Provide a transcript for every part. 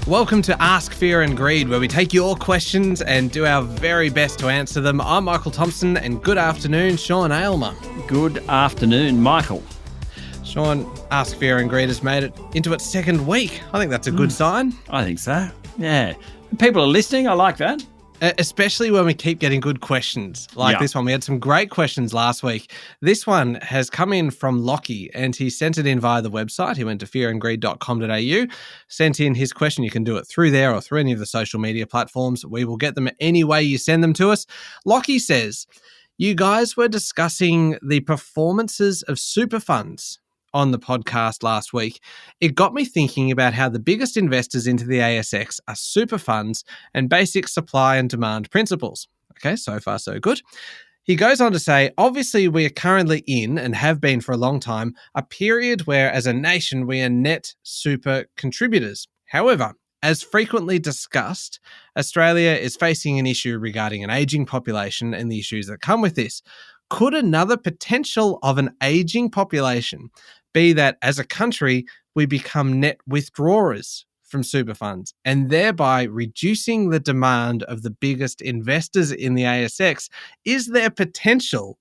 Welcome to Ask Fear and Greed, where we take your questions and do our very best to answer them. I'm Michael Thompson, and good afternoon, Sean Aylmer. Good afternoon, Michael. Sean, Ask Fear and Greed has made it into its second week. I think that's a good sign. I think so. Yeah. People are listening. I like that. Especially when we keep getting good questions like this one. We had some great questions last week. This one has come in from Lachie, and he sent it in via the website. He went to fearandgreed.com.au, sent in his question. You can do it through there or through any of the social media platforms. We will get them any way you send them to us. Lachie says, you guys were discussing the performances of super funds on the podcast last week. It got me thinking about how the biggest investors into the ASX are super funds and basic supply and demand principles. Okay, so far so good. He goes on to say, obviously we are currently in, and have been for a long time, a period where as a nation we are net super contributors. However, as frequently discussed, Australia is facing an issue regarding an ageing population and the issues that come with this. Could another potential of an ageing population be that as a country, we become net withdrawers from super funds and thereby reducing the demand of the biggest investors in the ASX? Is there potential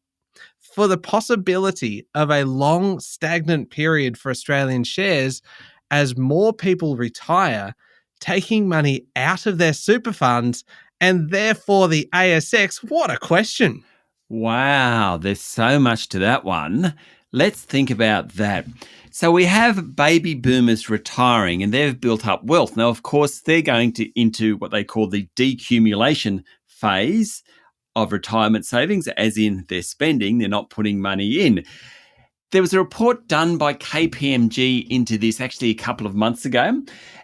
for the possibility of a long stagnant period for Australian shares as more people retire, taking money out of their super funds and therefore the ASX? What a question. Wow, there's so much to that one. Let's think about that. So we have baby boomers retiring and they've built up wealth. Now, of course, they're going into what they call the decumulation phase of retirement savings, as in they're spending, they're not putting money in. There was a report done by KPMG into this actually a couple of months ago.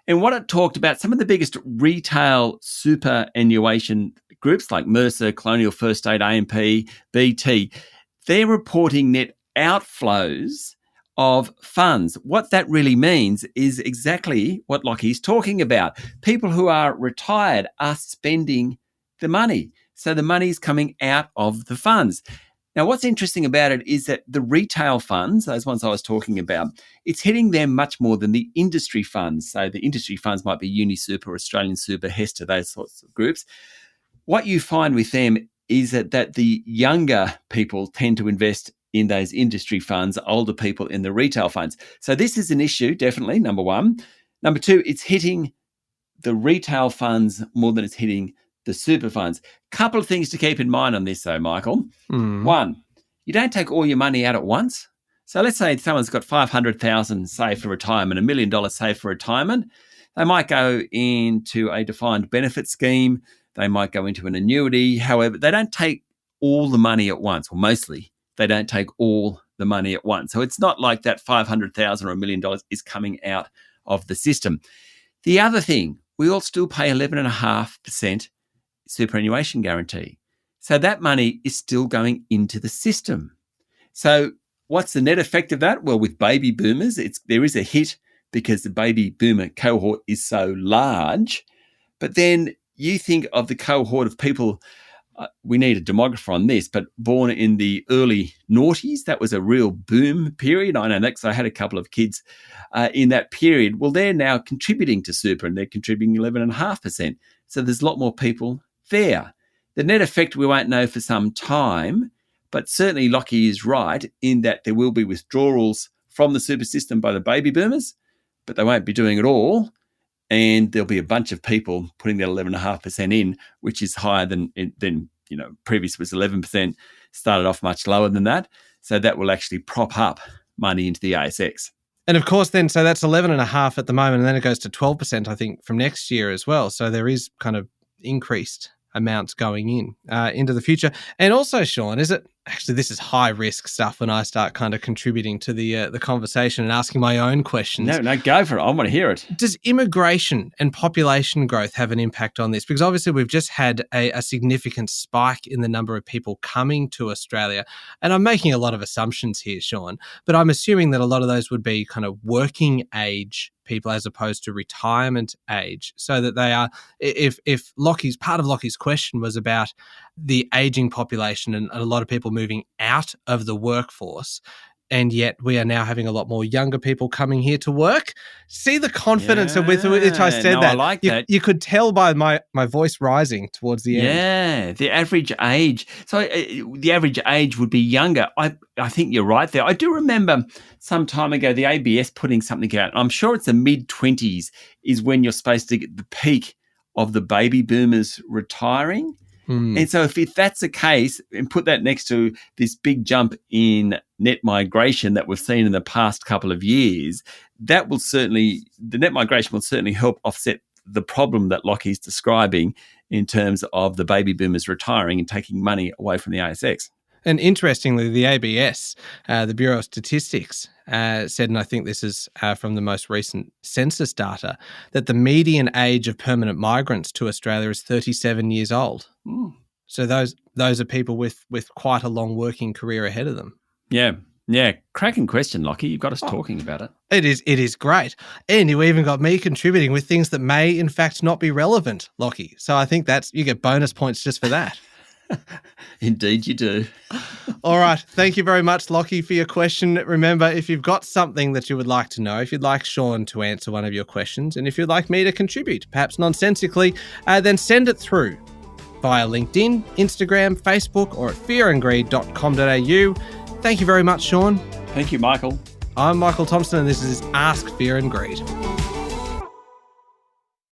And what it talked about, some of the biggest retail superannuation groups like Mercer, Colonial First State, AMP, BT, they're reporting net outflows of funds. What that really means is exactly what Lachie's talking about. People who are retired are spending the money. So the money's coming out of the funds. Now, what's interesting about it is that the retail funds, those ones I was talking about, it's hitting them much more than the industry funds. So the industry funds might be UniSuper, Australian Super, Hester, those sorts of groups. What you find with them is that the younger people tend to invest in those industry funds, older people in the retail funds. So this is an issue, definitely, number one. Number two, it's hitting the retail funds more than it's hitting the super funds. Couple of things to keep in mind on this, though, Michael. One, you don't take all your money out at once. So let's say someone's got $500,000 saved for retirement, $1 million saved for retirement. They might go into a defined benefit scheme. They might go into an annuity. However, they don't take all the money at once, or mostly they don't take all the money at once. So it's not like that $500,000 or $1 million is coming out of the system. The other thing, we all still pay 11.5% superannuation guarantee. So that money is still going into the system. So what's the net effect of that? Well, with baby boomers, there is a hit because the baby boomer cohort is so large. But then you think of the cohort of people, we need a demographer on this, but born in the early noughties, that was a real boom period. I know that because I had a couple of kids in that period. Well, they're now contributing to super and they're contributing 11.5%. So there's a lot more people there. The net effect we won't know for some time, but certainly Lachie is right in that there will be withdrawals from the super system by the baby boomers, but they won't be doing it all. And there'll be a bunch of people putting that 11.5% in, which is higher than previous was 11%, started off much lower than that. So that will actually prop up money into the ASX. And of course then, so that's 11.5 at the moment, and then it goes to 12%, I think, from next year as well. So there is kind of increased amounts going into the future. And also, Sean, is it actually, this is high risk stuff when I start kind of contributing to the conversation and asking my own questions. No, go for it. I want to hear it. Does immigration and population growth have an impact on this? Because obviously we've just had a significant spike in the number of people coming to Australia. And I'm making a lot of assumptions here, Sean, but I'm assuming that a lot of those would be kind of working age people as opposed to retirement age, so that they are, if part of Lachie's question was about the aging population and a lot of people moving out of the workforce, and yet we are now having a lot more younger people coming here to work. See the confidence with which I said that. I like that. You could tell by my voice rising towards the end. Yeah, the average age. So the average age would be younger. I think you're right there. I do remember some time ago the ABS putting something out. I'm sure it's the mid-20s is when you're supposed to get the peak of the baby boomers retiring. And so if that's the case, and put that next to this big jump in net migration that we've seen in the past couple of years, the net migration will certainly help offset the problem that Lachie's describing in terms of the baby boomers retiring and taking money away from the ASX. And interestingly, the ABS, the Bureau of Statistics, said, and I think this is from the most recent census data, that the median age of permanent migrants to Australia is 37 years old. So those are people with quite a long working career ahead of them. Yeah. Cracking question, Lachie. You've got us talking about it. It is great. And you even got me contributing with things that may, in fact, not be relevant, Lachie. So I think you get bonus points just for that. Indeed you do. All right. Thank you very much, Lachie, for your question. Remember, if you've got something that you would like to know, if you'd like Sean to answer one of your questions, and if you'd like me to contribute, perhaps nonsensically, then send it through via LinkedIn, Instagram, Facebook, or at fearandgreed.com.au. Thank you very much, Sean. Thank you, Michael. I'm Michael Thompson, and this is Ask Fear and Greed.